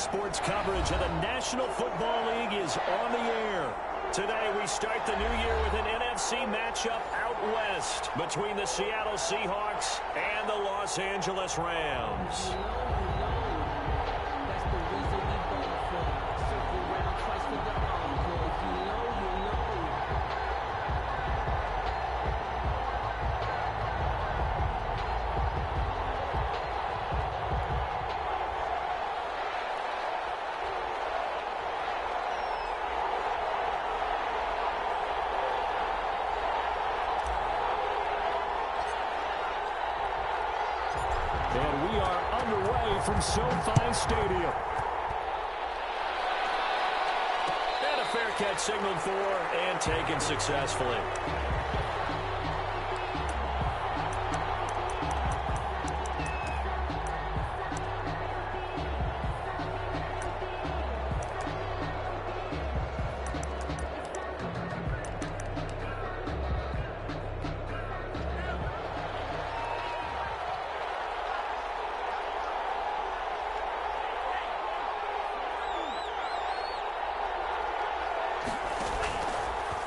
sports coverage of the National Football League is on the air. Today we start the new year with an NFC matchup out west between the Seattle Seahawks and the Los Angeles Rams. And we are underway from SoFi Stadium. And a fair catch signaled for and taken successfully.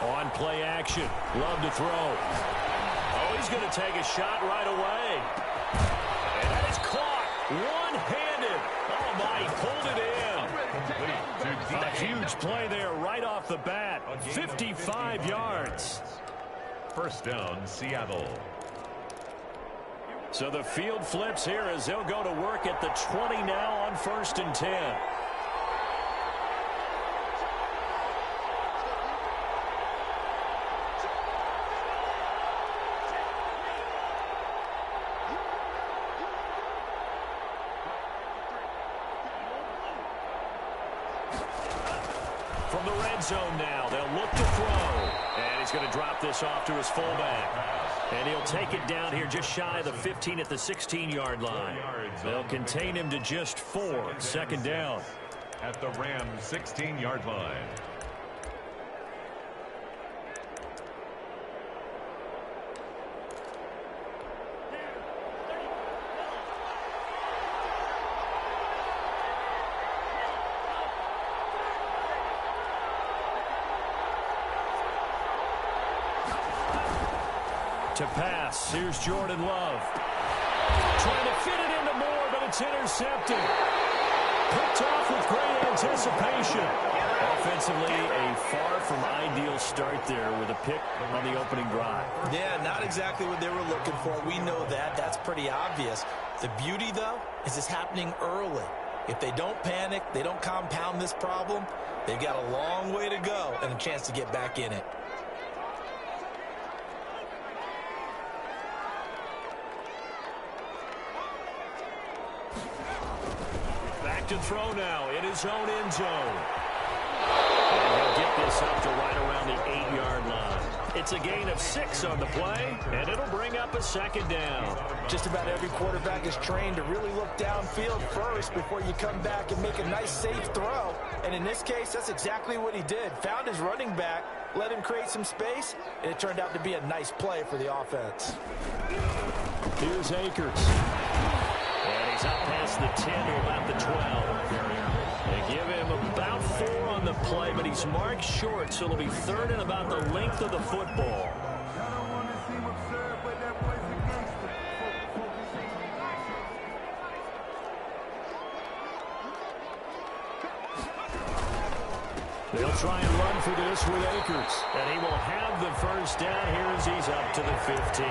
On play action. Love to throw. Oh, he's going to take a shot right away. And that is caught. One-handed. Oh, my, he pulled it in. A huge play there right off the bat. 55 yards. First down, Seattle. So the field flips here as they'll go to work at the 20 now on 1st and 10. From the red zone now, they'll look to throw. And he's going to drop this off to his fullback. And he'll take it down here just shy of the 15 at the 16-yard line. They'll contain him to just 4. Second down. At the Rams' 16-yard line. To pass, here's Jordan Love. Trying to fit it into Moore, but it's intercepted. Picked off with great anticipation. Offensively, a far from ideal start there with a pick on the opening drive. Yeah, not exactly what they were looking for. We know that. That's pretty obvious. The beauty, though, is it's happening early. If they don't panic, they don't compound this problem, they've got a long way to go and a chance to get back in it. To throw now in his own end zone. And he'll get this up to right around the 8-yard line. It's a gain of 6 on the play, and it'll bring up a second down. Just about every quarterback is trained to really look downfield first before you come back and make a nice, safe throw. And in this case, that's exactly what he did. Found his running back, let him create some space, and it turned out to be a nice play for the offense. Here's Akers. And he's up past the 10 to about the 12. They give him about 4 on the play, but he's marked short, so it'll be 3rd and about the length of the football. They'll try and run for this with Akers. And he will have the first down here as he's up to the 15.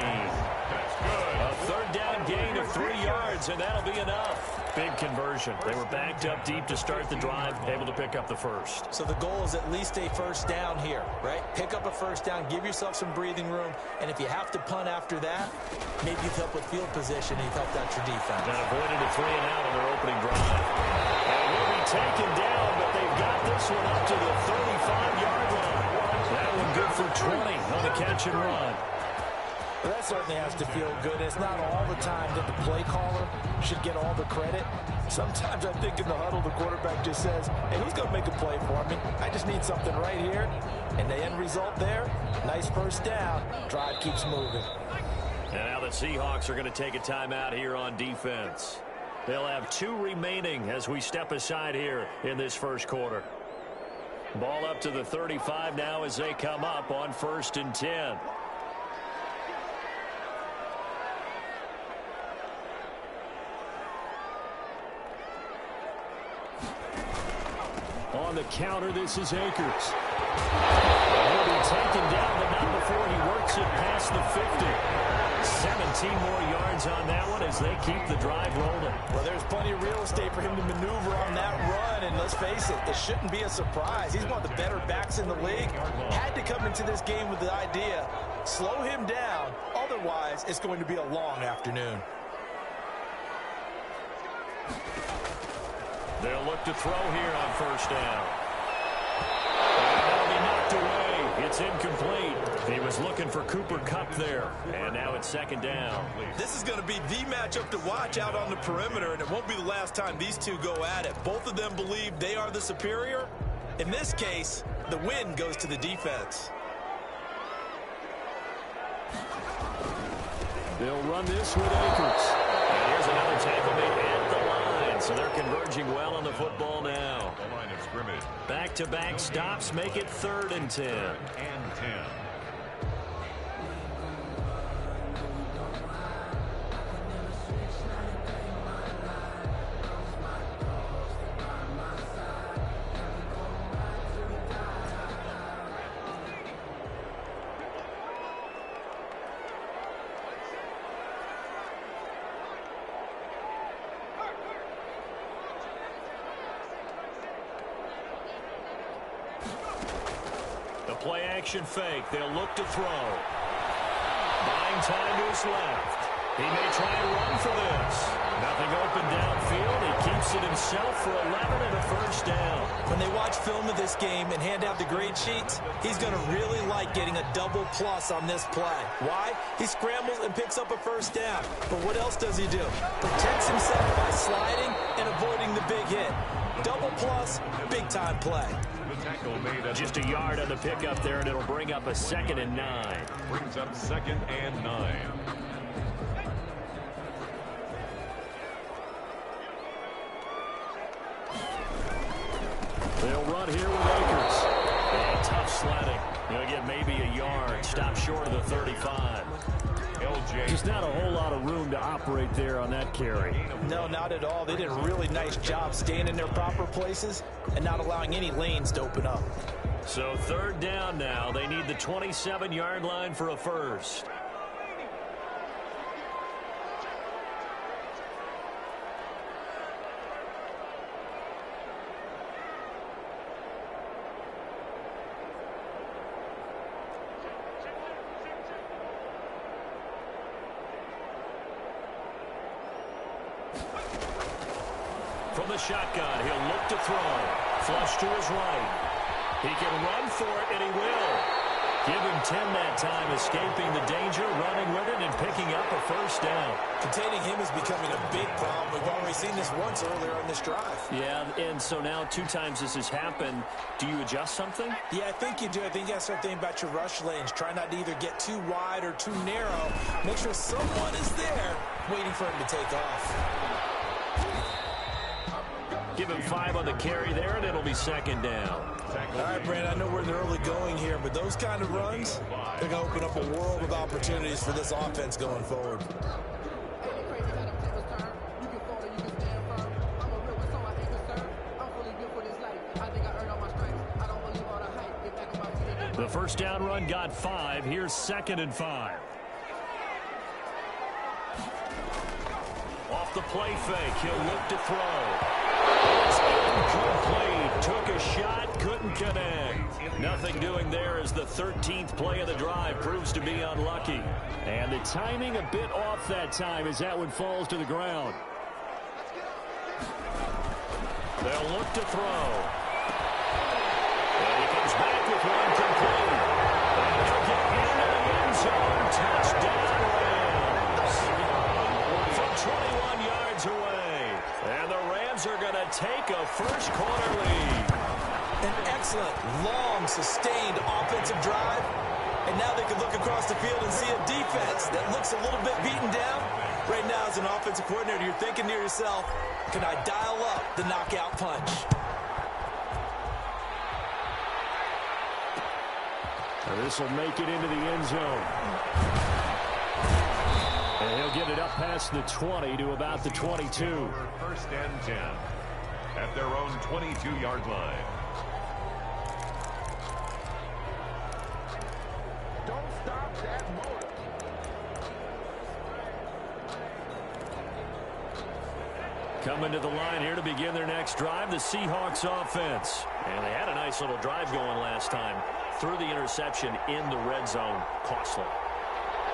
That's good. A 3rd down gain of 3 yards, and that'll be enough. Big conversion. They were backed up deep to start the drive, able to pick up the first. So the goal is at least a first down here, right? Pick up a first down, give yourself some breathing room, and if you have to punt after that, maybe you've helped with field position and you've helped out your defense. And avoided a 3 and out on their opening drive. And will be taken down, but they've got this one up to the 35-yard line. That one good for 20 on the catch and run. Well, that certainly has to feel good. It's not all the time that the play caller should get all the credit. Sometimes I think in the huddle, the quarterback just says, hey, who's going to make a play for me? I just need something right here. And the end result there, nice first down. Drive keeps moving. And now the Seahawks are going to take a timeout here on defense. They'll have 2 remaining as we step aside here in this first quarter. Ball up to the 35 now as they come up on 1st and 10. On the counter, this is Akers. He'll be taken down, but not before he works it past the 50. 17 more yards on that one as they keep the drive rolling. Well, there's plenty of real estate for him to maneuver on that run, and let's face it, it shouldn't be a surprise. He's one of the better backs in the league. Had to come into this game with the idea, slow him down, otherwise it's going to be a long afternoon. They'll look to throw here on 1st down. And that'll be knocked away. It's incomplete. He was looking for Cooper Kupp there, and now it's 2nd down. This is going to be the matchup to watch out on the perimeter, and it won't be the last time these two go at it. Both of them believe they are the superior. In this case, the win goes to the defense. They'll run this with Akers. And here's another tackle made at the line, so they're converging well on the football now. The line of scrimmage. Back-to-back stops make it 3rd and 10. And 10. Play action fake. They'll look to throw. Buying time to his left. He may try and run for this. Nothing open downfield. He keeps it himself for 11 and a 1st down. When they watch film of this game and hand out the grade sheets, he's going to really like getting a double plus on this play. Why? He scrambles and picks up a 1st down. But what else does he do? Protects himself by sliding and avoiding the big hit. Double plus, big time play. Just a yard on the pickup there, and it'll bring up a 2nd and 9. Brings up 2nd and 9. They'll run here with Akers. And tough sledding. He'll get maybe a yard. Stop short of the 35. Just not a whole lot of room to operate there on that carry. No, not at all. They did a really nice job staying in their proper places and not allowing any lanes to open up. So 3rd down now. They need the 27-yard line for a 1st. From the shotgun, he'll look to throw. Flush to his right. He can run for it, and he will. Give him 10 that time, escaping the danger, running with it, and picking up a 1st down. Containing him is becoming a big problem. We've already seen this once earlier on this drive. Yeah, and so now 2 times this has happened. Do you adjust something? Yeah, I think you do. I think you got to start thinking about your rush lanes. Try not to either get too wide or too narrow. Make sure someone is there waiting for him to take off. Give him 5 on the carry there, and it'll be 2nd down. All right, Brandon, I know we're in the early going here, but those kind of runs, they're going to open up a world of opportunities for this offense going forward. The 1st down run got 5. Here's 2nd and 5. Off the play fake, he'll look to throw. It's incomplete. Took a shot, couldn't connect. Nothing doing there as the 13th play of the drive proves to be unlucky. And the timing a bit off that time as that one falls to the ground. They'll look to throw. And he comes back with one complete. And he'll get into the end zone. Touchdown Rams. From 21 yards away. And the Rams are going to take a first quarter lead. An excellent, long, sustained offensive drive. And now they can look across the field and see a defense that looks a little bit beaten down. Right now, as an offensive coordinator, you're thinking to yourself, can I dial up the knockout punch? This will make it into the end zone. And he'll get it up past the 20 to about the 22. First and 10 at their own 22-yard line. Don't stop that motor. Coming to the line here to begin their next drive, the Seahawks offense. And they had a nice little drive going last time. Threw the interception in the red zone. Costly.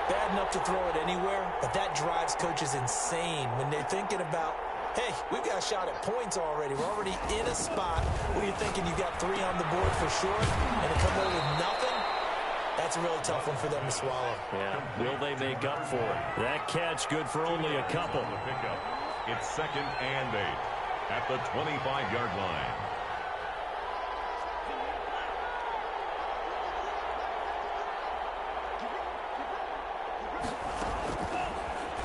Bad enough to throw it anywhere, but that drives coaches insane when they're thinking about, hey, we've got a shot at points already. We're already in a spot where you're thinking you got 3 on the board for sure, and to come away with nothing, that's a really tough one for them to swallow. Yeah, will they make up for it? That catch good for only a couple. The pickup. It's second and 8 at the 25-yard line.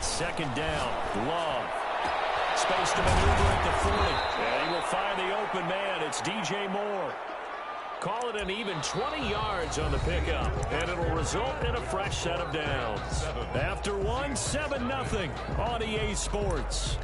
Second down, Love. Space to maneuver at the 40. And he will find the open man. It's DJ Moore. Call it an even 20 yards on the pickup. And it'll result in a fresh set of downs. After one, 7-0 on EA Sports.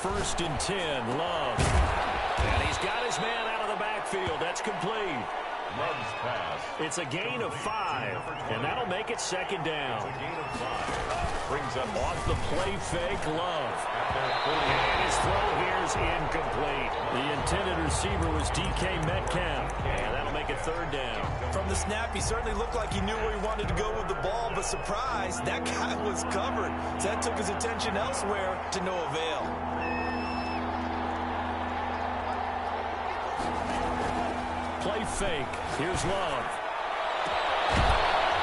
First and 10, Love. And he's got his man out of the backfield. That's complete. Love's pass. It's a gain of 5, and that'll make it second down. It's a gain of 5. Brings up Off the play fake, Love. And his throw here's incomplete. The intended receiver was DK Metcalf. And that'll make it third down. From the snap, he certainly looked like he knew where he wanted to go with the ball, but surprise, that guy was covered. So that took his attention elsewhere to no avail. Play fake. Here's Love.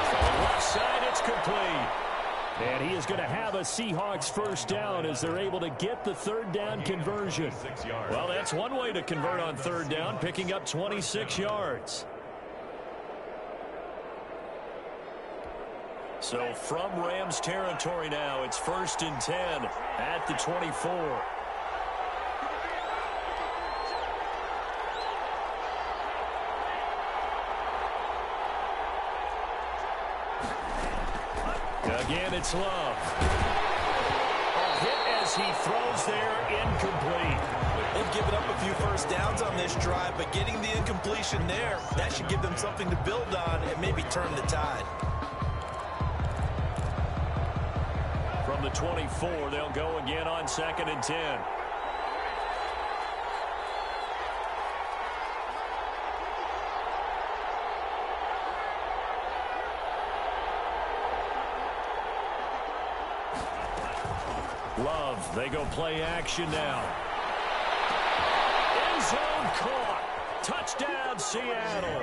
On the left side, it's complete. And he is going to have a Seahawks first down as they're able to get the third down conversion. Well, that's one way to convert on third down, picking up 26 yards. So from Rams territory now, it's first and 10 at the 24. Again, it's Love. A hit as he throws there, incomplete. They've given up a few first downs on this drive, but getting the incompletion there, that should give them something to build on and maybe turn the tide. From the 24, they'll go again on second and 10. Love, they go play action now. End zone caught. Touchdown, Seattle.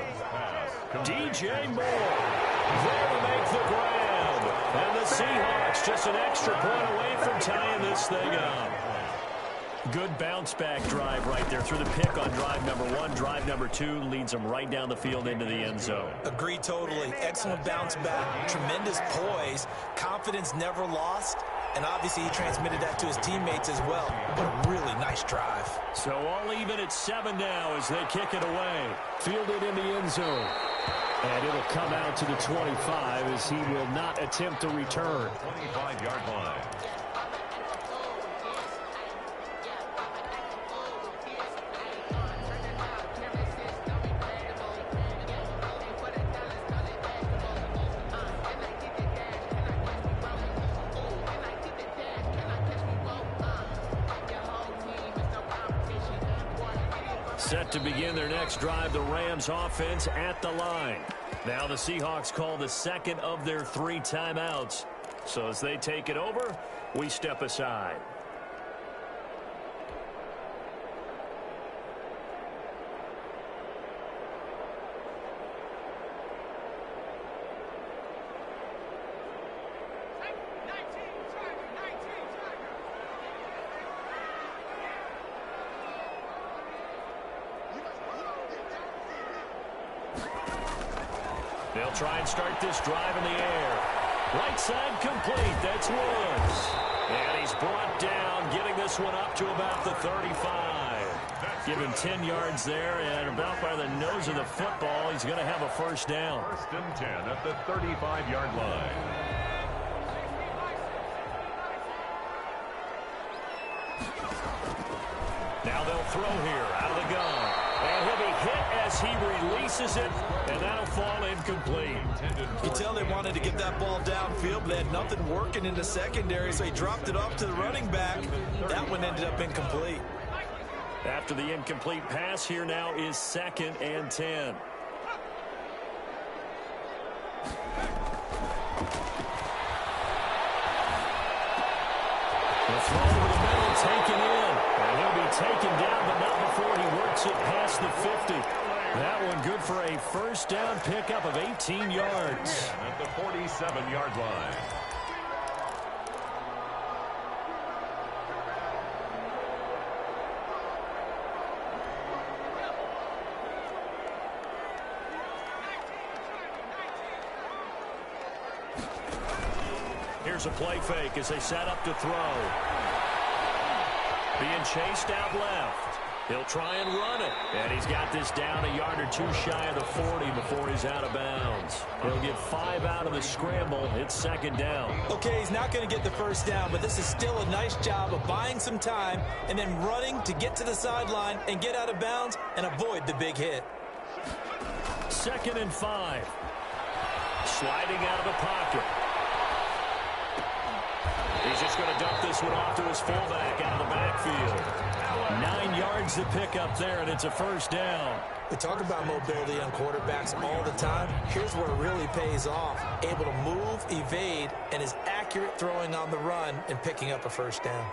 DJ Moore there to make the grab. And the Seahawks just an extra point away from tying this thing up. Good bounce-back drive right there through the pick on drive number 1. Drive number 2 leads them right down the field into the end zone. Agreed totally. Excellent bounce back. Tremendous poise. Confidence never lost. And obviously he transmitted that to his teammates as well. But a really nice drive. So all even at 7 now as they kick it away. Fielded in the end zone. And it'll come out to the 25 as he will not attempt to return. 25-yard line. Set to begin their next drive, the Rams offense at the line. Now the Seahawks call the second of their 3 timeouts. So as they take it over, we step aside. They'll try and start this drive in the air. Right side complete. That's Woods. And he's brought down, getting this one up to about the 35. Give him 10 yards there, and about by the nose of the football, he's going to have a first down. First and 10 at the 35-yard line. Now they'll throw here out of the gun. And he'll be hit as he releases it, and that'll fall incomplete. You tell they wanted to get that ball downfield, but they had nothing working in the secondary, so he dropped it off to the running back. That one ended up incomplete. After the incomplete pass, here now is 2nd and 10. The throw over the middle, taken in. And he'll be taken down, but not before he works it past the 50. That one good for a first down pickup of 18 yards. At the 47-yard line. Here's a play fake as they set up to throw. Being chased out left. He'll try and run it. And he's got this down a yard or two shy of the 40 before he's out of bounds. He'll get 5 out of the scramble. It's 2nd down. Okay, he's not going to get the first down, but this is still a nice job of buying some time and then running to get to the sideline and get out of bounds and avoid the big hit. 2nd and 5. Sliding out of the pocket. He's just going to dump this one off to his fullback out of the backfield. 9 yards to pick up there, and it's a first down. We talk about mobility on quarterbacks all the time. Here's where it really pays off. Able to move, evade, and is accurate throwing on the run and picking up a first down.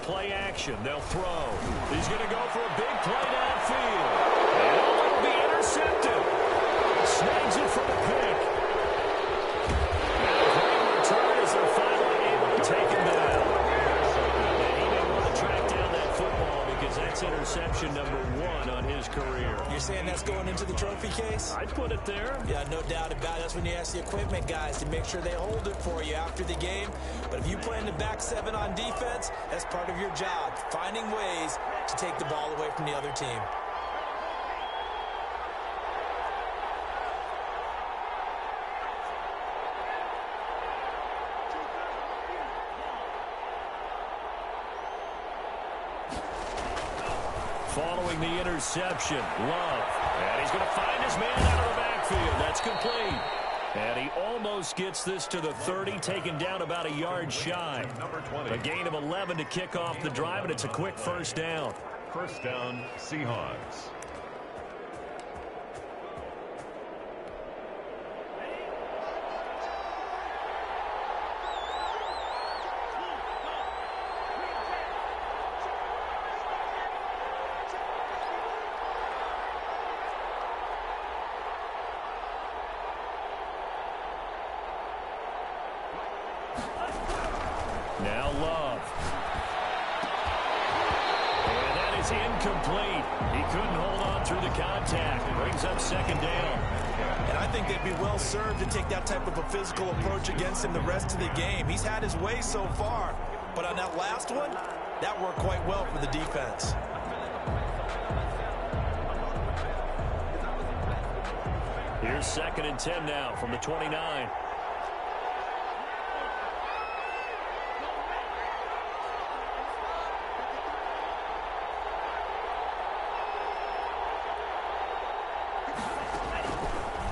Play action. They'll throw. He's going to go for a big play downfield. And it'll be intercepted. Snags it for the pick. And a great return as they're finally able to take him down. And he may want to track down that football because that's interception number 1 on his career. You're saying that's going into the trophy case? I'd put it there. Yeah, no doubt about it. That's when you ask the equipment guys to make sure they hold it for you after the game. But if you play in the back 7 on defense, that's part of your job, finding ways to take the ball away from the other team. Following the interception, Love. And he's going to find his man out of the backfield. That's complete. And he almost gets this to the 30, taken down about a yard shy. A gain of 11 to kick off the drive, and it's a quick first down. First down, Seahawks. Now Love. And that is incomplete. He couldn't hold on through the contact. It brings up 2nd down. And I think they'd be well served to take that type of a physical approach against him the rest of the game. He's had his way so far. But on that last one, that worked quite well for the defense. Here's 2nd and 10 now from the 29.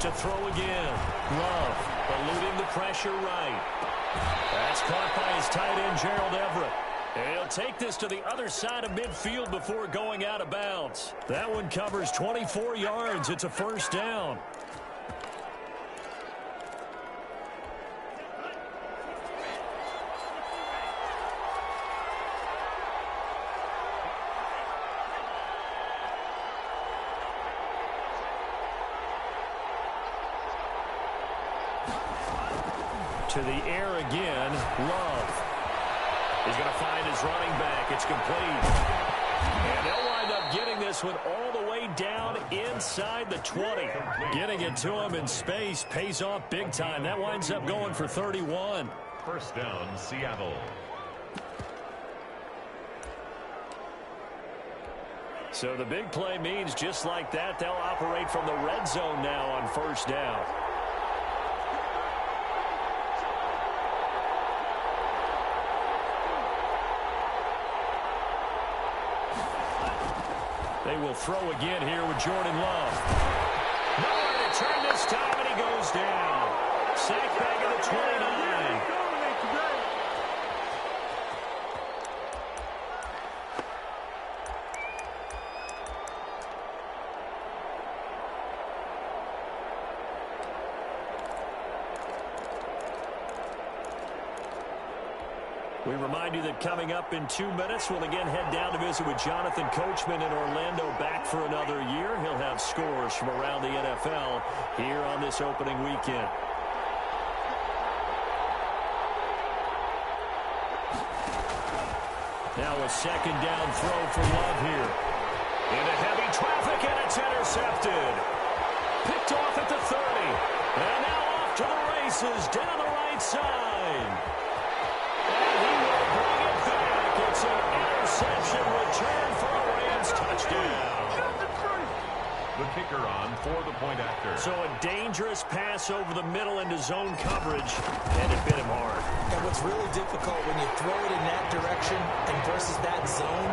To throw again. Love eluding the pressure right. That's caught by his tight end, Gerald Everett. And he'll take this to the other side of midfield before going out of bounds. That one covers 24 yards. It's a first down. To the air again, Love. He's going to find his running back. It's complete. And they'll wind up getting this one all the way down inside the 20. Getting it to him in space pays off big time. That winds up going for 31. First down, Seattle. So the big play means just like that, they'll operate from the red zone now on first down. They will throw again here with Jordan Love. Nowhere to turn this time, and he goes down. Sack back at the 29. We remind you that coming up in 2 minutes, we'll again head down to visit with Jonathan Coachman in Orlando, back for another year. He'll have scores from around the NFL here on this opening weekend. Now a second down throw for Love here. Into heavy traffic, and it's intercepted. Picked off at the 30. And now off to the races down the right side. It's an interception return for a Rams touchdown. The kicker on for the point after. So a dangerous pass over the middle into zone coverage, and it bit him hard. And what's really difficult when you throw it in that direction and versus that zone,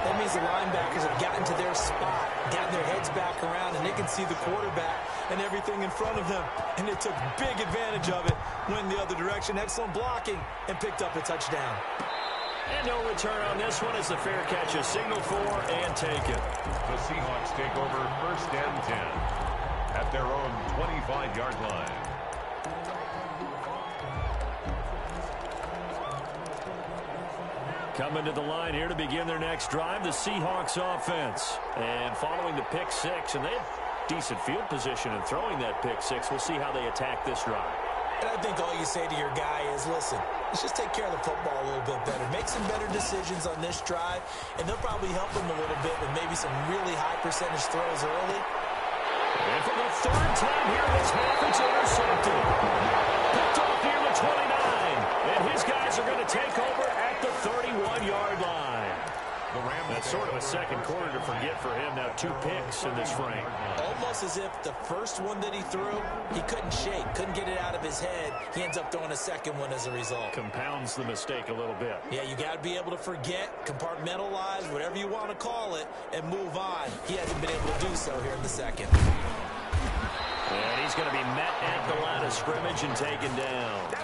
that means the linebackers have gotten to their spot, gotten their heads back around, and they can see the quarterback and everything in front of them. And they took big advantage of it, went the other direction, excellent blocking, and picked up a touchdown. And no return on this one as the fair catch is signaled for and taken. The Seahawks take over first and 10 at their own 25-yard line. Coming to the line here to begin their next drive, the Seahawks offense. And following the pick six, and they have decent field position in throwing that pick six. We'll see how they attack this drive. And I think all you say to your guy is, listen, let's just take care of the football a little bit better. Make some better decisions on this drive, and they'll probably help him a little bit with maybe some really high percentage throws early. And for the third time here this half, it's intercepted. Picked off near the 29. And his guys are going to take over at the 31-yard line. That's sort of a second quarter to forget for him. Now 2 picks in this frame. Almost as if the first one that he threw, he couldn't shake, couldn't get it out of his head. He ends up throwing a second one as a result. Compounds the mistake a little bit. Yeah, you got to be able to forget, compartmentalize, whatever you want to call it, and move on. He hasn't been able to do so here in the second. And he's going to be met at the line of scrimmage and taken down.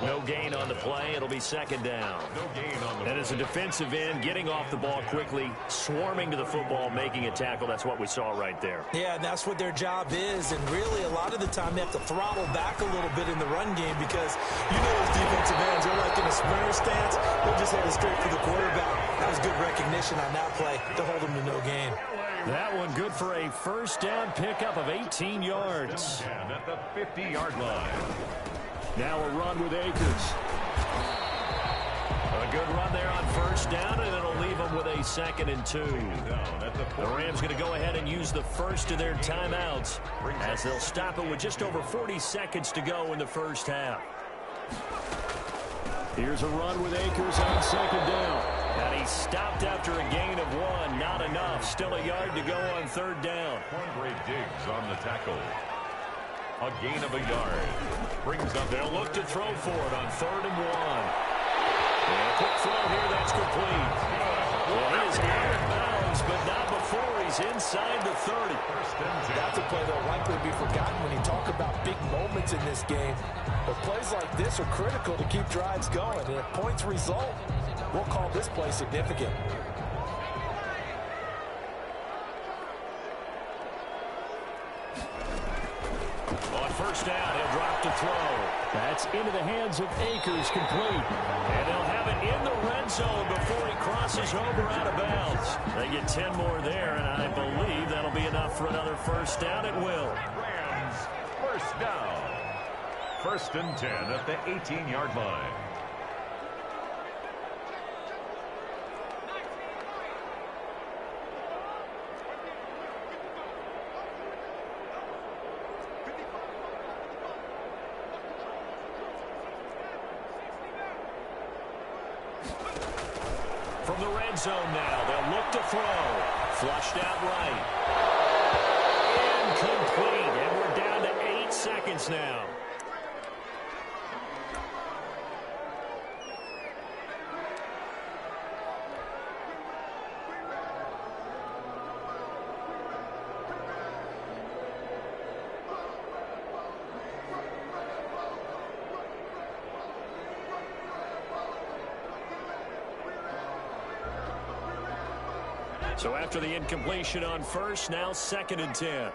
No gain on the play. It'll be second down. No gain on the play. And as a defensive end, getting off the ball quickly, swarming to the football, making a tackle, that's what we saw right there. Yeah, and that's what their job is. And really, a lot of the time, they have to throttle back a little bit in the run game because you know those defensive ends are like in a sprinter stance. They're just headed straight for the quarterback. That was good recognition on that play to hold them to no gain. That one good for a first down pickup of 18 yards. And at the 50-yard line. Now a run with Akers. A good run there on first down, and it'll leave them with a 2nd and 2. The Rams going to go ahead and use the first of their timeouts as they'll stop it with just over 40 seconds to go in the first half. Here's a run with Akers on 2nd down. And he stopped after a gain of 1. Not enough. Still a yard to go on 3rd down. Andre Diggs on the tackle. A gain of a yard. Brings up. They'll look to throw for it on 3rd and 1. And a quick throw here. That's complete. Well, he is out of bounds, but not before he's inside the 30. That's a play that'll likely be forgotten when you talk about big moments in this game. But plays like this are critical to keep drives going. And if points result, we'll call this play significant. On first down, he'll drop to throw. That's into the hands of Akers, complete. And they'll have it in the red zone before he crosses over out of bounds. They get 10 more there, and I believe that'll be enough for another first down. It will. Rams, first down. First and 10 at the 18-yard line. From the red zone now, they'll look to throw. Flushed out right. Incomplete, and we're down to 8 seconds now. So after the incompletion on first, now 2nd and 10. And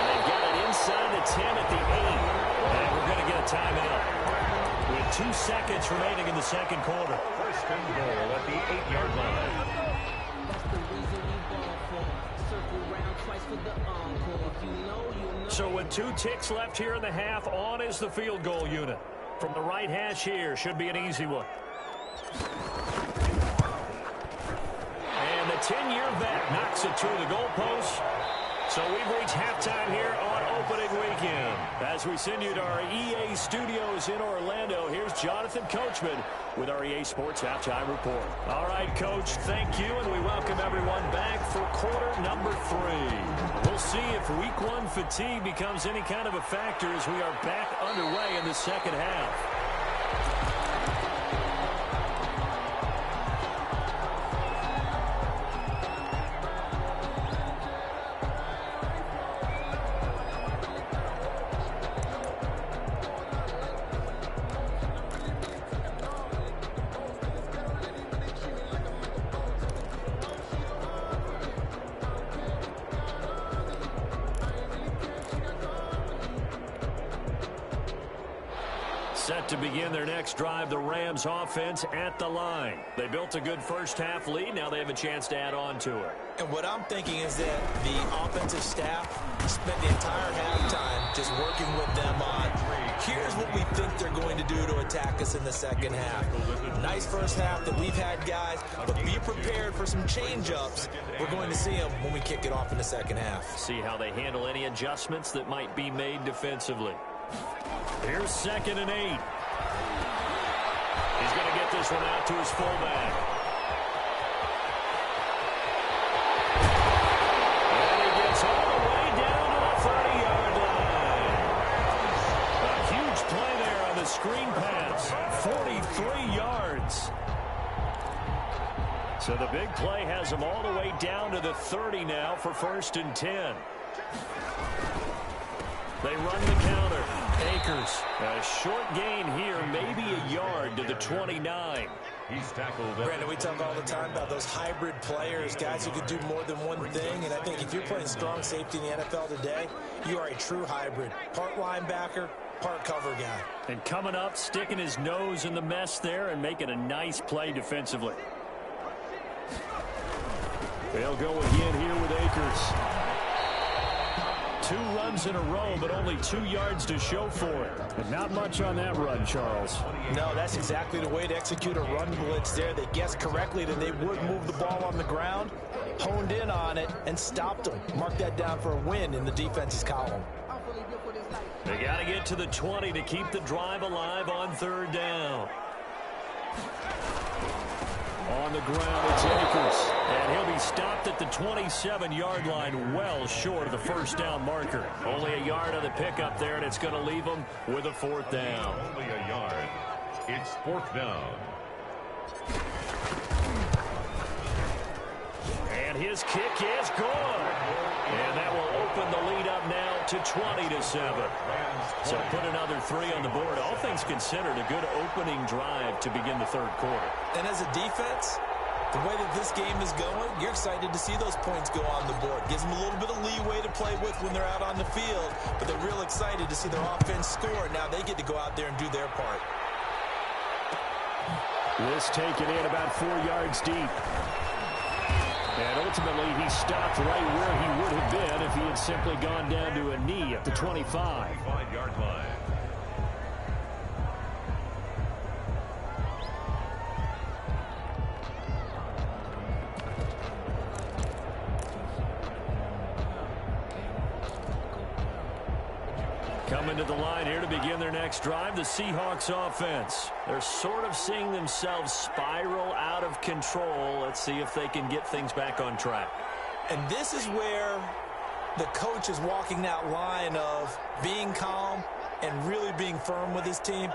they've got it inside the 10 at the 8. And we're going to get a timeout with 2 seconds remaining in the second quarter. First and goal at the 8-yard line. So with 2 ticks left here in the half, on is the field goal unit. From the right hash here, should be an easy one. And the 10-year vet knocks it through the goalpost. So we've reached halftime here on opening weekend. As we send you to our EA studios in Orlando, here's Jonathan Coachman with our EA Sports Halftime Report. All right, Coach, thank you, and we welcome everyone back for quarter number 3. We'll see if week 1 fatigue becomes any kind of a factor as we are back underway in the second half. Set to begin their next drive, the Rams offense at the line. They built a good first half lead. Now they have a chance to add on to it. And what I'm thinking is that the offensive staff spent the entire halftime just working with them on, here's what we think they're going to do to attack us in the second half. Nice first half that we've had, guys, but be prepared for some change-ups. We're going to see them when we kick it off in the second half. See how they handle any adjustments that might be made defensively. Here's 2nd and 8. He's going to get this one out to his fullback. And he gets all the way down to the 30-yard line. A huge play there on the screen pass. 43 yards. So the big play has him all the way down to the 30 now for 1st and 10. They run the counter. Akers, a short gain here, maybe a yard to the 29. He's tackled. Brandon, we talk all the time about those hybrid players, guys who can do more than one thing. And I think if you're playing strong safety in the NFL today, you are a true hybrid. Part linebacker, part cover guy. And coming up, sticking his nose in the mess there and making a nice play defensively. They'll go again here with Akers. 2 runs in a row, but only 2 yards to show for it. And not much on that run, Charles. No, that's exactly the way to execute a run blitz there. They guessed correctly that they would move the ball on the ground, honed in on it, and stopped them. Mark that down for a win in the defense's column. They got to get to the 20 to keep the drive alive on 3rd down. On the ground, it's Akers. And he'll be stopped at the 27-yard line, well short of the 1st down marker. Only a yard on the pickup there, and it's going to leave him with a 4th down. Only a yard. It's 4th down. And his kick is good. And that will open the lead up now to 20-7. So put another 3 on the board. All things considered, a good opening drive to begin the 3rd quarter. And as a defense, the way that this game is going, you're excited to see those points go on the board. Gives them a little bit of leeway to play with when they're out on the field, but they're real excited to see their offense score. Now they get to go out there and do their part. This taken in about 4 yards deep. And ultimately, he stopped right where he would have been if he had simply gone down to a knee at the 25. 25-yard line. Coming to the line here to begin their next drive, the Seahawks offense. They're sort of seeing themselves spiral out of control. Let's see if they can get things back on track. And this is where the coach is walking that line of being calm and really being firm with his team.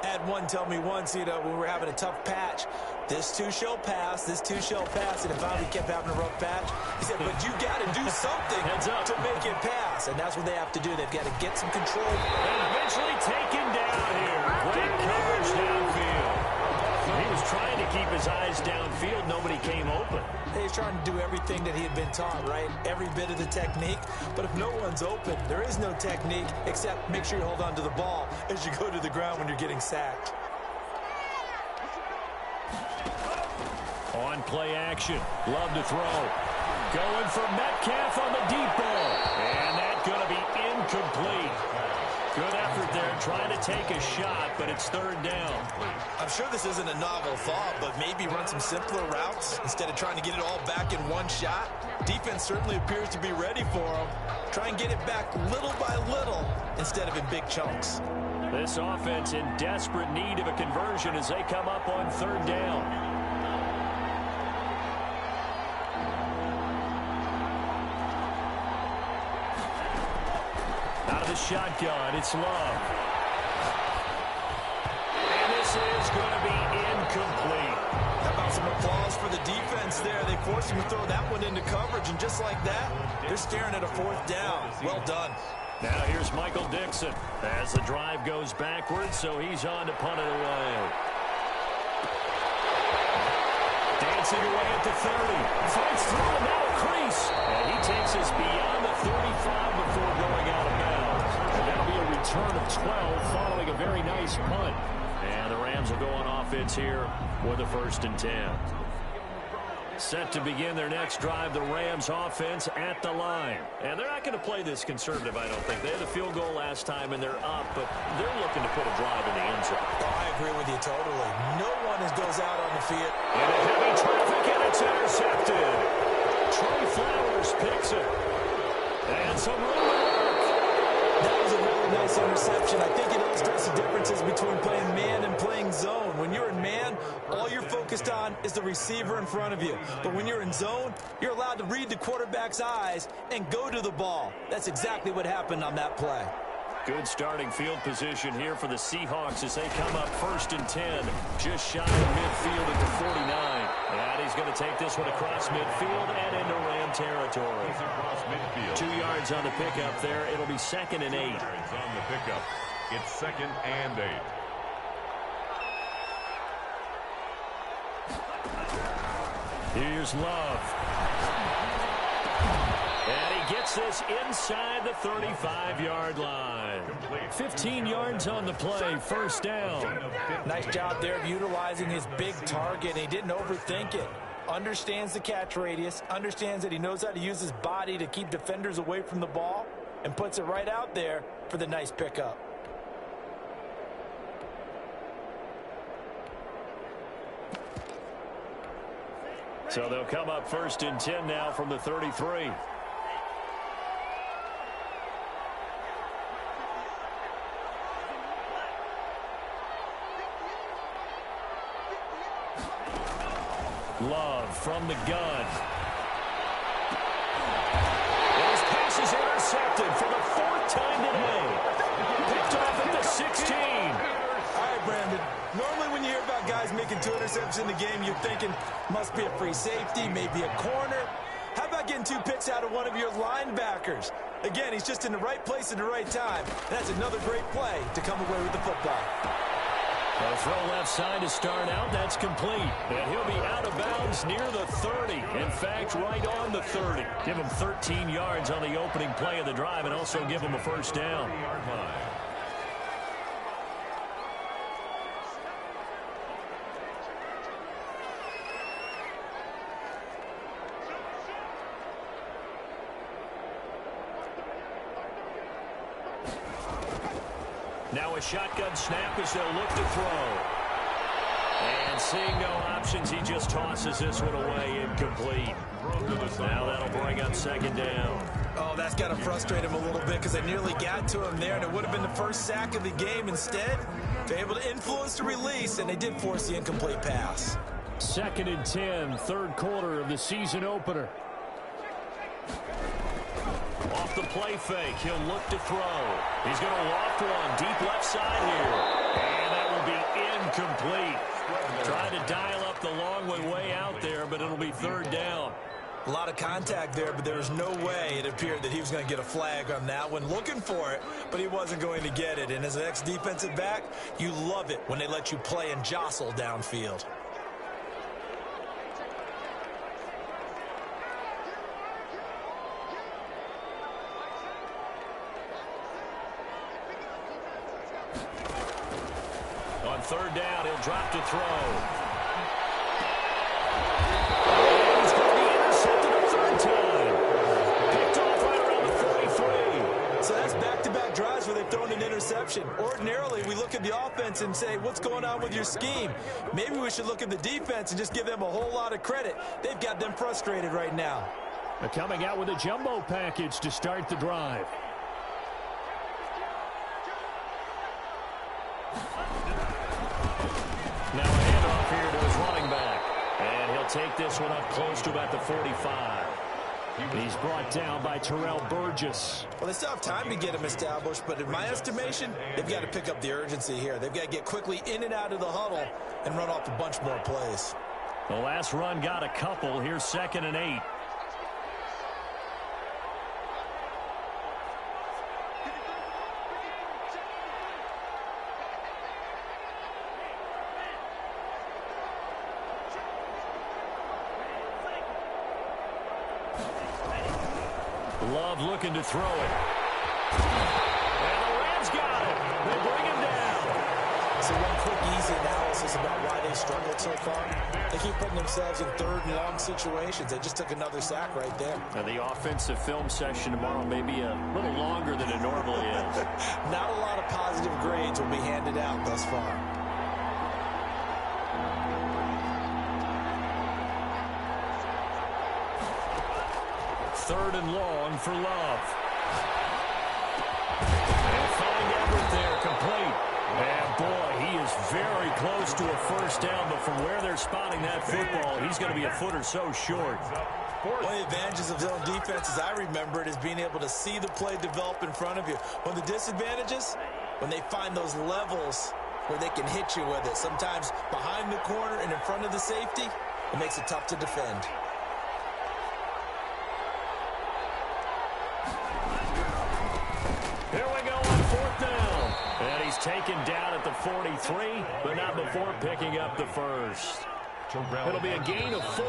I had one tell me once, when we were having a tough patch, this too shall pass, this too shall pass, and it finally kept having a rough patch. He said, but you got to do something to make it pass, and that's what they have to do. They've got to get some control. And eventually taken down here. Great coverage downfield. He was trying to keep his eyes downfield. Nobody came open. He's trying to do everything that he had been taught, right? Every bit of the technique. But if no one's open, there is no technique except make sure you hold on to the ball as you go to the ground when you're getting sacked. On play action. Love to throw. Going for Metcalf on the deep ball. And that's going to be incomplete. Good effort there trying to take a shot, but it's third down. I'm sure this isn't a novel thought, but maybe run some simpler routes instead of trying to get it all back in one shot. Defense certainly appears to be ready for him. Try and get it back little by little instead of in big chunks. This offense in desperate need of a conversion as they come up on third down. Out of the shotgun, it's Love. And this is going to be incomplete. How about some applause for the defense there? They forced him to throw that one into coverage, and just like that, they're staring at a fourth down. Well done. Now here's Michael Dixon as the drive goes backwards, so he's on to punt it away. Dancing away at the 30. Fights through a narrow crease. And he takes us beyond the 35 before going out of bounds. And that'll be a return of 12 following a very nice punt. And the Rams will go on offense here with a 1st and 10. Set to begin their next drive, the Rams offense at the line. And they're not going to play this conservative, I don't think. They had a field goal last time, and they're up, but they're looking to put a drive in the end zone. Oh, I agree with you totally. No one goes out on the field. In a heavy traffic, and it's intercepted. Trey Flowers picks it. And some room to work. That was a really nice interception. I think it illustrates the differences between playing man and playing zone. When you're in man, all you're focused on is the receiver in front of you. But when you're in zone, you're allowed to read the quarterback's eyes and go to the ball. That's exactly what happened on that play. Good starting field position here for the Seahawks as they come up 1st and 10. Just shy of midfield at the 49. And he's going to take this one across midfield and into Ram territory. Across midfield. 2 yards on the pickup there. It'll be 2nd and 8. Yards on the pickup. It's 2nd and 8. Here's Love. And he gets this inside the 35-yard line. 15 yards on the play, 1st down. Nice job there of utilizing his big target. He didn't overthink it. Understands the catch radius, understands that he knows how to use his body to keep defenders away from the ball, and puts it right out there for the nice pickup. So they'll come up 1st and 10 now from the 33. Love from the gun. And his pass is intercepted for the 4th time today. Picked off at the 16. All right, Brandon. Normally when you hear about guys making 2 interceptions in the game, you're thinking must be a free safety, maybe a corner. How about getting 2 picks out of one of your linebackers? Again, he's just in the right place at the right time. That's another great play to come away with the football. A throw left side to start out. That's complete. And he'll be out of bounds near the 30. In fact, right on the 30. Give him 13 yards on the opening play of the drive and also give him a 1st down. Now a shotgun snap as they'll look to throw. And seeing no options, he just tosses this one away, incomplete. Now that'll bring up second down. Oh, that's got to frustrate him a little bit because they nearly got to him there, and it would have been the first sack of the game. Instead, they're able to influence the release, and they did force the incomplete pass. 2nd and 10, third quarter of the season opener. Off the play fake, he'll look to throw. He's going to loft one deep left side here. And that will be incomplete. Trying to dial up the long way out there, but it'll be third down. A lot of contact there, but there was no way it appeared that he was going to get a flag on that one. Looking for it, but he wasn't going to get it. And as an ex-defensive back, you love it when they let you play and jostle downfield. On third down, he'll drop to throw. Drives where they've thrown an interception. Ordinarily, we look at the offense and say, what's going on with your scheme? Maybe we should look at the defense and just give them a whole lot of credit. They've got them frustrated right now. They're coming out with a jumbo package to start the drive. Now a handoff here to his running back. And he'll take this one up close to about the 45. He's brought down by Terrell Burgess. Well, they still have time to get him established, but in my estimation, they've got to pick up the urgency here. They've got to get quickly in and out of the huddle and run off a bunch more plays. The last run got a couple. Here's 2nd and 8. Love looking to throw it. And the Rams got it. They bring him down. So one quick, easy analysis about why they struggled so far. They keep putting themselves in third and long situations. They just took another sack right there. Now the offensive film session tomorrow may be a little longer than it normally is. Not a lot of positive grades will be handed out thus far. Third and long for Love. And find Everett there, complete. And boy, he is very close to a first down, but from where they're spotting that football, he's going to be a foot or so short. One of the advantages of zone defense, as I remember it, is being able to see the play develop in front of you. One of the disadvantages, when they find those levels where they can hit you with it, sometimes behind the corner and in front of the safety, it makes it tough to defend. Here we go on fourth down. And he's taken down at the 43, but not before picking up the first. It'll be a gain of 4,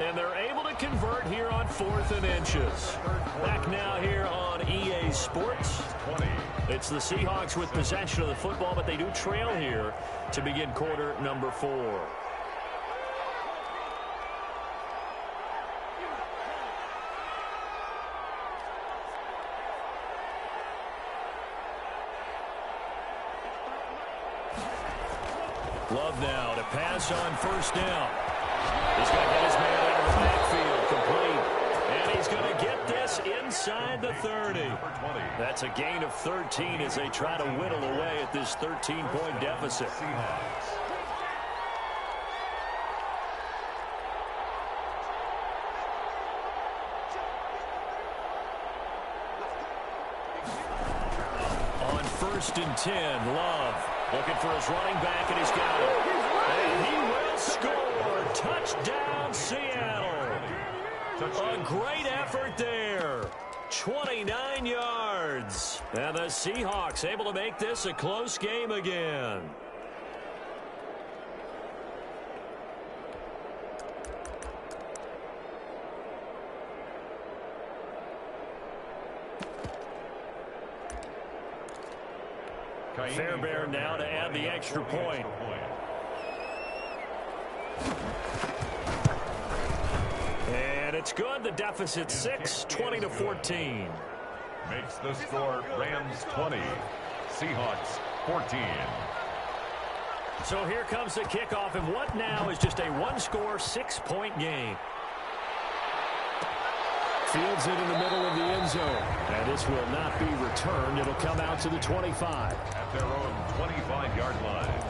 and they're able to convert here on 4th and inches. Back now here on EA Sports. It's the Seahawks with possession of the football, but they do trail here to begin quarter number 4. Love now to pass on first down. He's going to get his man out of the backfield, complete. And he's going to get this inside the 30. That's a gain of 13 as they try to whittle away at this 13-point deficit. On 1st and 10, Love. Looking for his running back, and he's got it. And he will score. Touchdown, Seattle. A great effort there. 29 yards. And the Seahawks able to make this a close game again. Rbbr now to add the extra point. And it's good. The deficit 6, 20-14. Makes the score Rams 20, Seahawks 14. So here comes the kickoff, and what now is just a one-score, 6-point game. Fields it in the middle of the end zone. And this will not be returned. It'll come out to the 25. At their own 25-yard line.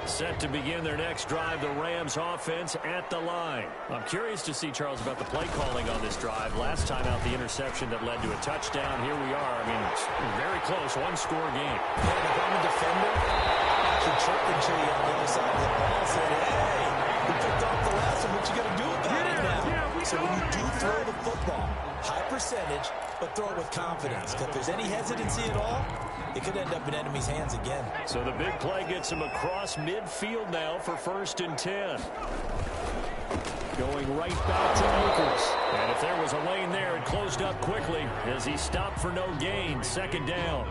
Set to begin their next drive, the Rams offense at the line. I'm curious to see, Charles, about the play calling on this drive. Last time out, the interception that led to a touchdown. Here we are. I mean, it's very close, one-score game. Yeah, if I'm a defender, actually chirping to you on the other side of the ball, saying, hey, you picked off the last one. What you going to do about it now? So when you do throw the football, high percentage, but throw it with confidence. Because if there's any hesitancy at all, it could end up in enemy's hands again. So the big play gets him across midfield now for 1st and 10. Going right back to Akers. And if there was a lane there, it closed up quickly as he stopped for no gain. 2nd down.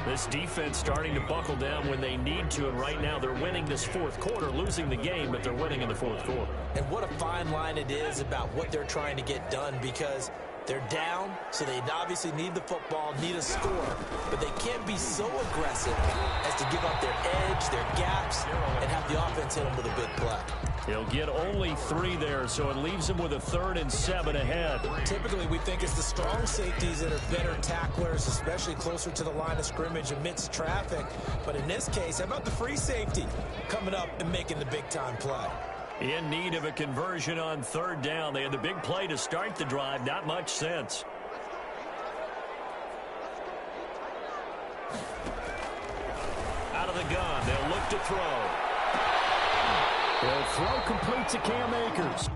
This defense starting to buckle down when they need to, and right now they're winning this 4th quarter, losing the game, but they're winning in the 4th quarter. And what a fine line it is about what they're trying to get done, because they're down, so they obviously need the football, need a score, but they can't be so aggressive as to give up their edge, their gaps, and have the offense hit them with a big play. He'll get only 3 there, so it leaves him with a 3rd and 7 ahead. Typically, we think it's the strong safeties that are better tacklers, especially closer to the line of scrimmage amidst traffic. But in this case, how about the free safety coming up and making the big-time play? In need of a conversion on 3rd down. They had the big play to start the drive. Not much sense. Out of the gun. They'll look to throw. They'll throw complete to Cam Akers.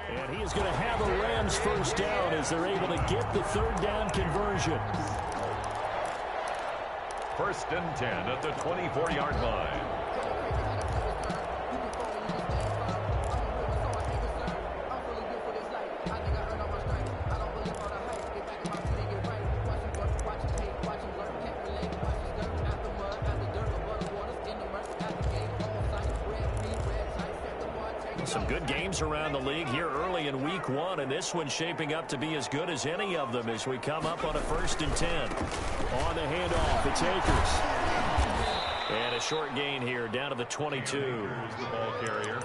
And he is going to have a Rams 1st down as they're able to get the 3rd down conversion. 1st and 10 at the 24-yard line. Some good games around the league here early in week 1, and this one's shaping up to be as good as any of them as we come up on a 1st and 10. On the handoff, it's Akers. And a short gain here down to the 22. Here's the ball carrier.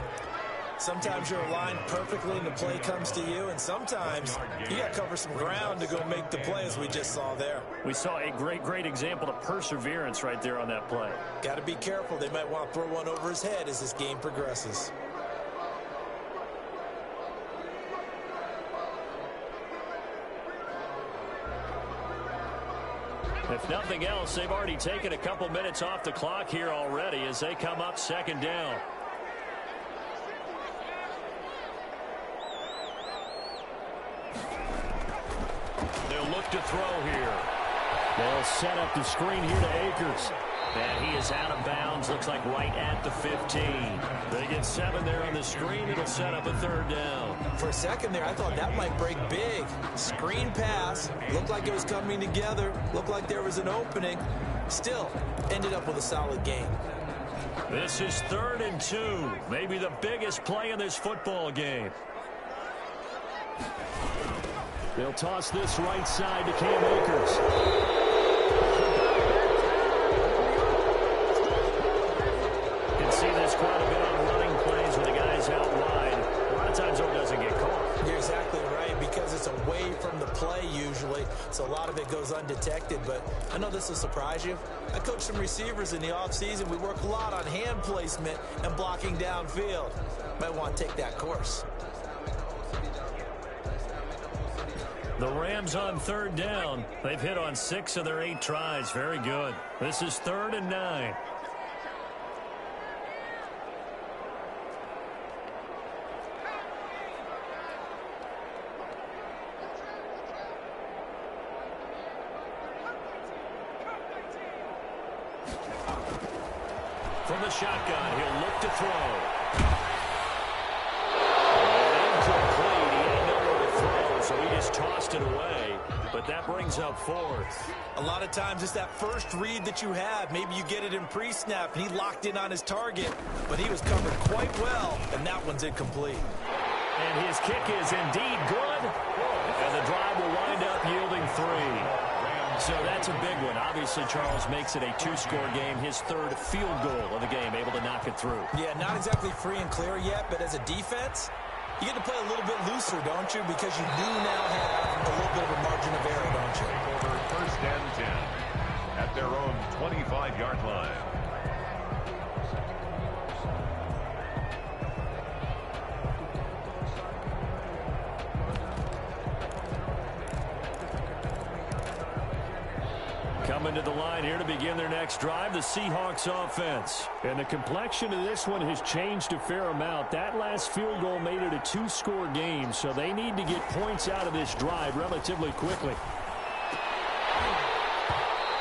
Sometimes you're aligned perfectly and the play comes to you, and sometimes you got to cover some ground to go make the play, as we just saw there. We saw a great example of perseverance right there on that play. Got to be careful. They might want to throw one over his head as this game progresses. If nothing else, they've already taken a couple minutes off the clock here already as they come up 2nd down. They'll look to throw here. They'll set up the screen here to Akers. And he is out of bounds, looks like right at the 15. They get 7 there on the screen. It'll set up a 3rd down. For a second there, I thought that might break big. Screen pass. Looked like it was coming together. Looked like there was an opening. Still, ended up with a solid game. This is 3rd and 2. Maybe the biggest play in this football game. They'll toss this right side to Cam Akers. See this quite a bit on running plays. of it goes undetected, but I know this will surprise you. I coach some receivers in the offseason. We work a lot on hand placement and blocking downfield. Might want to take that course. The Rams on third down. They've hit on 6 of their 8 tries. Very good. This is 3rd and 9. From the shotgun, he'll look to throw. Incomplete. He had nowhere to throw, so he just tossed it away. But that brings up 4th. A lot of times it's that first read that you have. Maybe you get it in pre-snap, and he locked in on his target, but he was covered quite well, and that one's incomplete. And his kick is indeed good. And the drive will wind up yielding 3. So that's a big one. Obviously, Charles makes it a 2-score game. His 3rd field goal of the game, able to knock it through. Yeah, not exactly free and clear yet, but as a defense, you get to play a little bit looser, don't you? Because you do now have a little bit of a margin of error, don't you? Over 1st and 10 at their own 25-yard line. Coming to the line here to begin their next drive, the Seahawks offense. And the complexion of this one has changed a fair amount. That last field goal made it a 2-score game, so they need to get points out of this drive relatively quickly.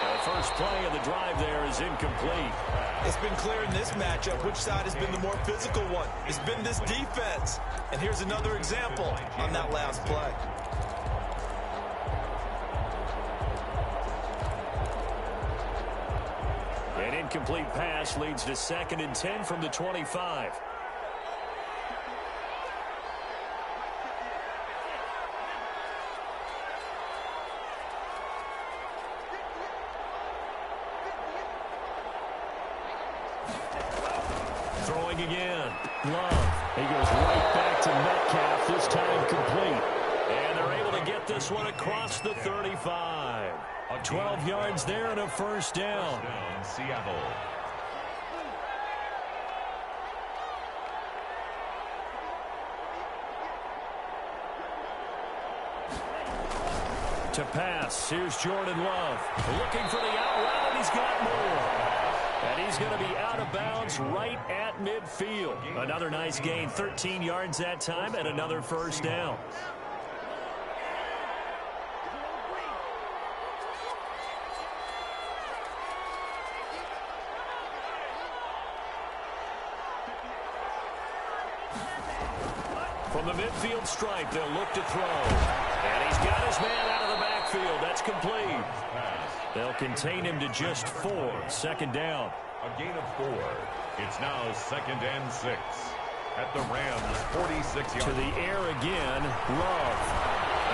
The first play of the drive there is incomplete. It's been clear in this matchup which side has been the more physical one. It's been this defense. And here's another example on that last play. An incomplete pass leads to 2nd and 10 from the 25. Throwing again. Love. He goes right back to Metcalf, this time complete. And they're able to get this one across the 35. 12 yards there and a 1st down. Seattle. To pass, here's Jordan Love. Looking for the out route, and he's got more. And he's going to be out of bounds right at midfield. Another nice gain, 13 yards that time, and another 1st down. From the midfield stripe, they'll look to throw. And he's got his man out of the backfield. That's complete. They'll contain him to just 4. 2nd down. A gain of 4. It's now 2nd and 6 at the Rams' 46-yard line. To the air again, Love.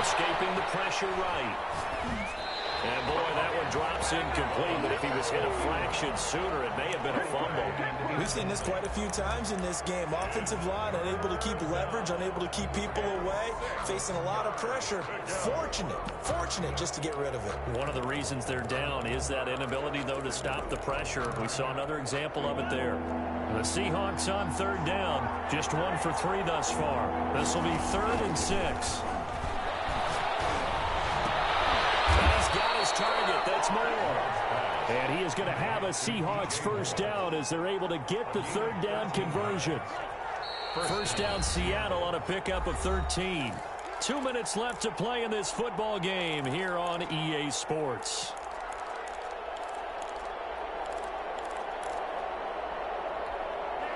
Escaping the pressure right. And boy, that one drops incomplete, but if he was hit a fraction sooner, it may have been a fumble. We've seen this quite a few times in this game. Offensive line unable to keep leverage, unable to keep people away, facing a lot of pressure. Fortunate just to get rid of it. One of the reasons they're down is that inability, though, to stop the pressure. We saw another example of it there. The Seahawks on 3rd down, just 1 for 3 thus far. This will be 3rd and 6. Target, that's more. And he is going to have a Seahawks 1st down as they're able to get the 3rd down conversion. 1st down Seattle on a pickup of 13. 2 minutes left to play in this football game here on EA Sports.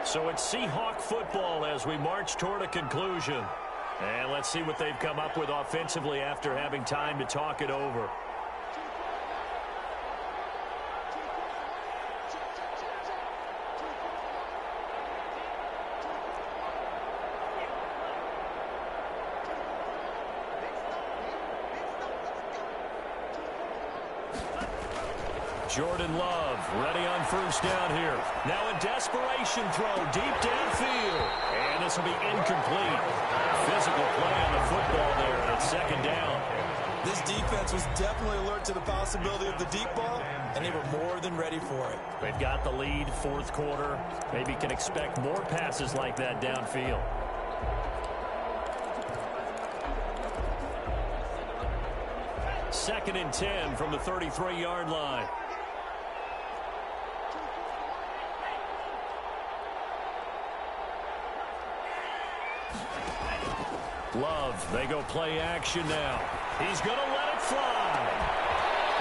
So it's Seahawk football as we march toward a conclusion. And let's see what they've come up with offensively after having time to talk it over. Jordan Love ready on 1st down here. Now a desperation throw deep downfield. And this will be incomplete. Physical play on the football there, and it's 2nd down. This defense was definitely alert to the possibility of the deep ball, and they were more than ready for it. They've got the lead, fourth quarter. Maybe can expect more passes like that downfield. Second and 10 from the 33-yard line. Love, they go play action now. He's going to let it fly.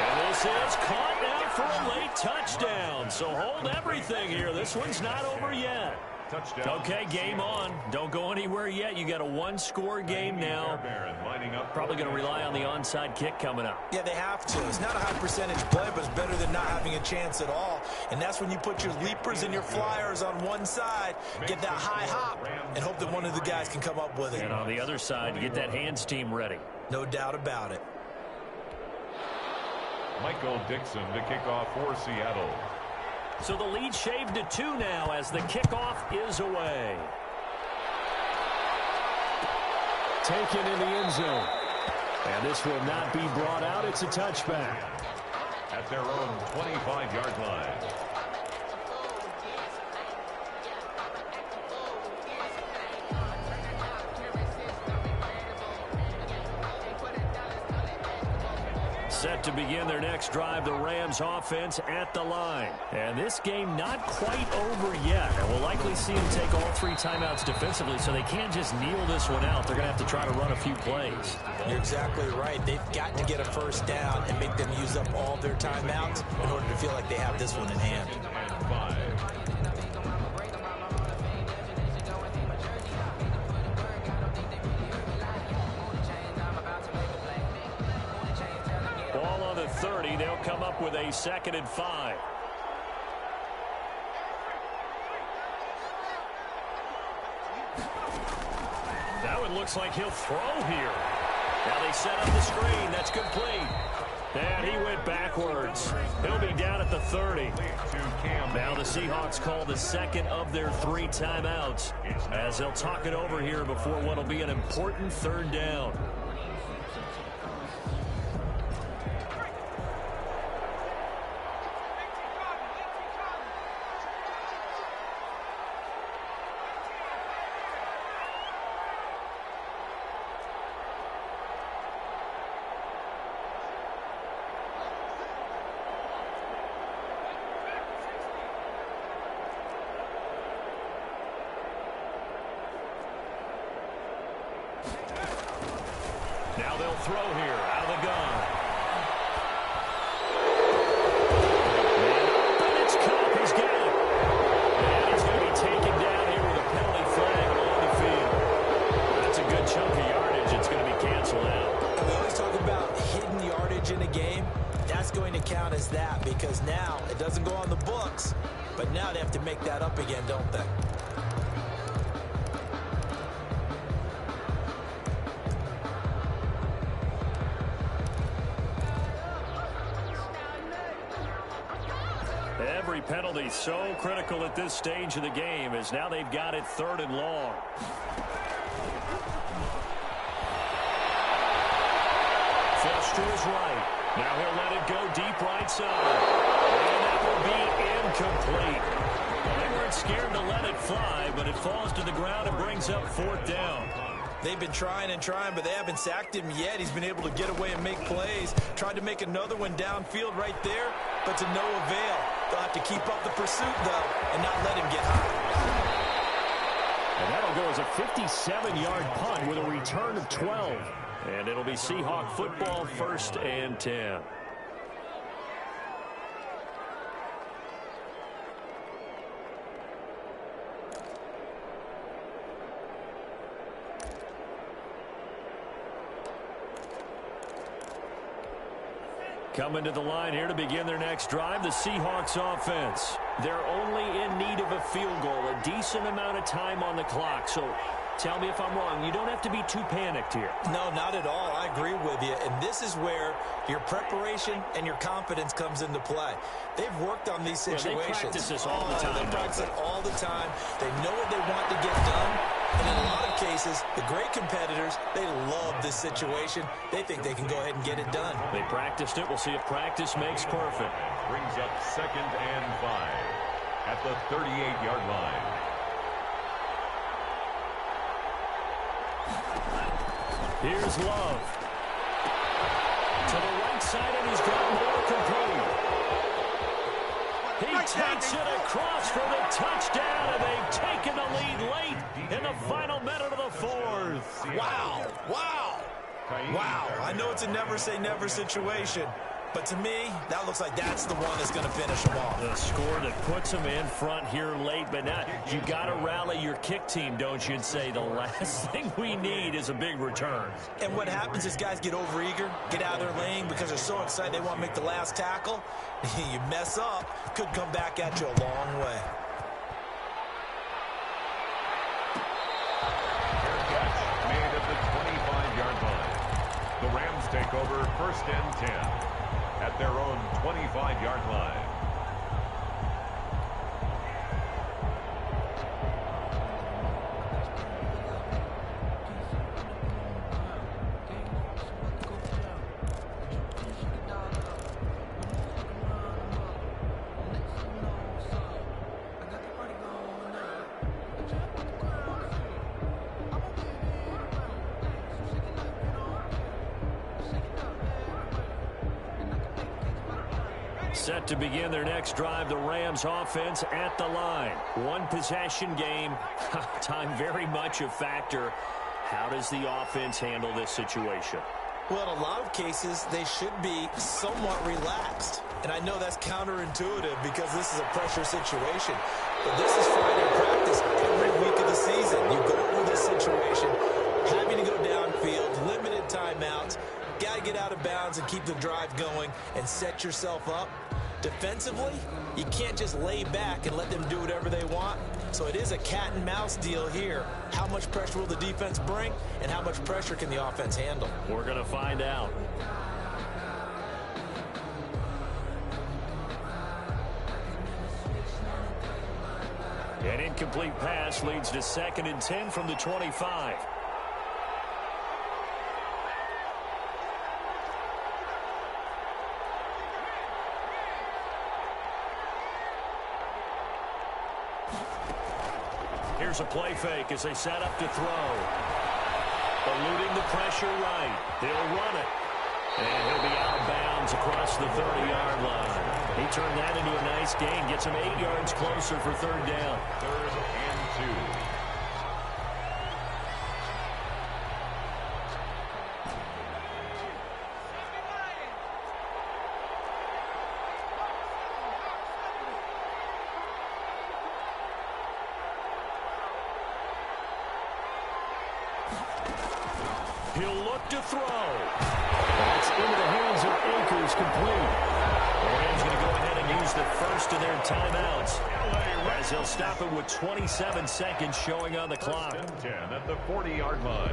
And this is caught now for a late touchdown. So hold everything here. This one's not over yet. Touchdown. Okay, game on. Don't go anywhere yet. You got a one-score game now. Probably going to rely on the onside kick coming up. Yeah, they have to. It's not a high percentage play, but it's better than not having a chance at all. And that's when you put your leapers and your flyers on one side, get that high hop, and hope that one of the guys can come up with it. And on the other side, get that hands team ready. No doubt about it. Michael Dixon to kick off for Seattle. So the lead shaved to 2 now as the kickoff is away. Taken in the end zone. And this will not be brought out. It's a touchback. At their own 25-yard line. Set to begin their next drive, the Rams offense at the line. And this game not quite over yet. And we'll likely see them take all 3 timeouts defensively, so they can't just kneel this one out. They're going to have to try to run a few plays. You're exactly right. They've got to get a first down and make them use up all their timeouts in order to feel like they have this one in hand. And 5. Ball on the 30. They'll come up with a 2nd and 5. That one looks like he'll throw here. Now they set up the screen. That's complete. And he went backwards. He'll be down at the 30. Now the Seahawks call the 2nd of their 3 timeouts as they'll talk it over here before what will be an important 3rd down. Now they'll throw here out of the gun. And it's caught. He's got it. And he's going to be taken down here with a penalty flag along the field. That's a good chunk of yardage. It's going to be canceled out. And we always talk about hidden yardage in a game. That's going to count as that because now it doesn't go on the books, but now they have to make that up again, don't they? Every penalty so critical at this stage of the game as now they've got it 3rd and long. Flush to his right. Now he'll let it go deep right side. And that will be incomplete. Well, they weren't scared to let it fly, but it falls to the ground and brings up 4th down. They've been trying and trying, but they haven't sacked him yet. He's been able to get away and make plays. Tried to make another one downfield right there, but to no avail. They'll have to keep up the pursuit, though, and not let him get high. And that'll go as a 57-yard punt with a return of 12. And it'll be Seahawk football, 1st and 10. Coming to the line here to begin their next drive, the Seahawks offense. They're only in need of a field goal, a decent amount of time on the clock. So tell me if I'm wrong. You don't have to be too panicked here. No, not at all. I agree with you. And this is where your preparation and your confidence comes into play. They've worked on these situations. They practice this all the time. They practice it all the time. They know what they want to get done. And in a lot of cases, cases, the great competitors, they love this situation. They think they can go ahead and get it done. They practiced it. We'll see if practice makes perfect. Brings up 2nd and 5 at the 38-yard line. Here's Love. To the right side, and he's got more complete. He takes it across for the touchdown, and they've taken the lead late in the final minute of the 4th. Wow, wow, wow. I know it's a never-say-never situation, but to me, that looks like that's the one that's going to finish them off. The score that puts them in front here late, but now you got to rally your kick team, don't you, and say the last thing we need is a big return. And what happens is guys get overeager, get out of their lane because they're so excited they want to make the last tackle. You mess up, could come back at you a long way. Fair catch made at the 25-yard line. The Rams take over 1st and 10 at their own 25-yard line. Set to begin their next drive, the Rams offense at the line. One possession game. Time very much a factor. How does the offense handle this situation? Well, in a lot of cases, they should be somewhat relaxed. And I know that's counterintuitive because this is a pressure situation. But this is Friday practice every week of the season. You go over this situation, having to go downfield, limited timeouts, got to get out of bounds and keep the drive going and set yourself up. Defensively, you can't just lay back and let them do whatever they want. So it is a cat and mouse deal here. How much pressure will the defense bring, and how much pressure can the offense handle? We're going to find out. An incomplete pass leads to 2nd and 10 from the 25. Here's a play fake as they set up to throw. Eluding the pressure right. He'll run it. And he'll be out of bounds across the 30-yard line. He turned that into a nice gain. Gets him 8 yards closer for 3rd down. 3rd and 2. He'll look to throw. That's into the hands of Akers, complete. The Rams going to go ahead and use the first of their timeouts, as they'll stop it with 27 seconds showing on the clock. 10 at the 40-yard line.